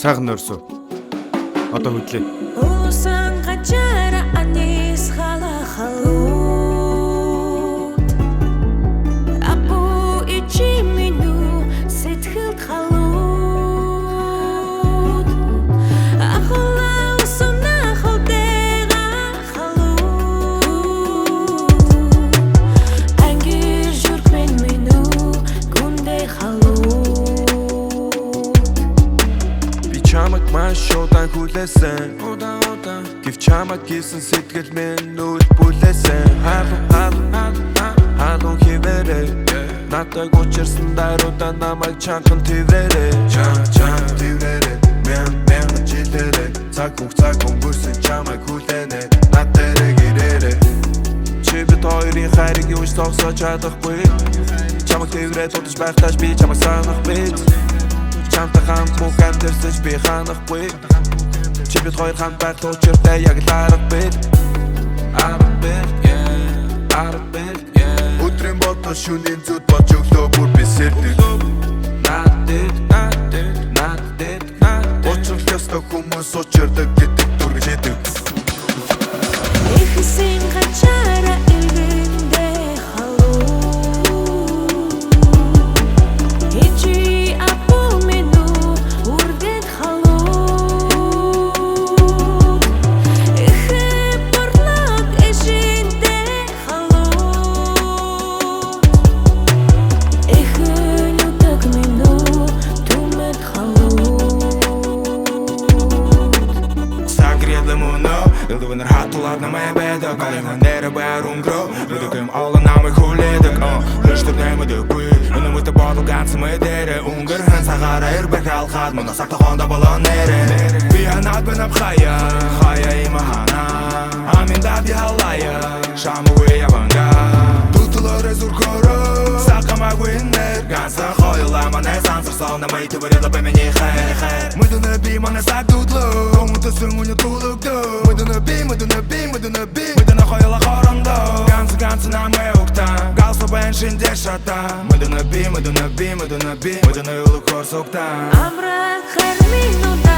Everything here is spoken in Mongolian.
Сайхан орсоо. Одоо хөдлөө. Улсан гачара анис хала халууд Апу ичи мину сэтгэл халууд Ахола усна холдера халууд Ангир журкмен мину гунде халууд Би чамаг маш шуудан хүлээсэн Гэвч чамаг гисэн сэтгэл минь нүд бүлээсэн Халуун хивээрээ Надад учирсан даруудаа намайг чанхан твэрээрээ Чанхан твэрээрээ Мэн жилээрээ Цаг өнгөрсөн чамаг хүлээнэ Над дээрээ гэрээрээ Чи бид хоёрын хайрыг юуж зогсоож чадахгүй Чамаг твэрээ тутаж байхдаа би чамаг санахгүй Чамтай хамт бүх амьдэрсэж би ханахгүй Чи бид хоёр хамт байх учиртай яг л арга бит Өдрийн бодол шөнийн зүд болж өглөө бүр би сэрдэг Надад Учрал ёстой хүмүүс учирдаг гэдэг дүргэж идэг Ихсэн гачара илгэндэ халууд Ичи апу мину урдэд халууд Ихэ борлог эшиндэ халууд Ихэ нүдэг мину түмэд халууд Сагреда муно Ilduvunlar hattular namaya bedak Alima nere bär ungro Ludukim alla namay hulledik Hıştır neymedik bu Önümüzde badılgansım edere Unger hın sagara erbek alkhad Muna sakta honda balan nere Bihanat benab khaya Khaya imahana Amin dabi halaya Shamu uya banga Tutular ezur koro Sakama gwinner Gansa khoyulama ne sansır salna Mayte varela bemeni khair Mıdını bi mana sak tutlu Komuta söngunyu tulukdu Mıdını khoyula khoramda Gansı namı yokta Galsa ben şimdi şata Mıdını yolu korsukta Amra khair minu da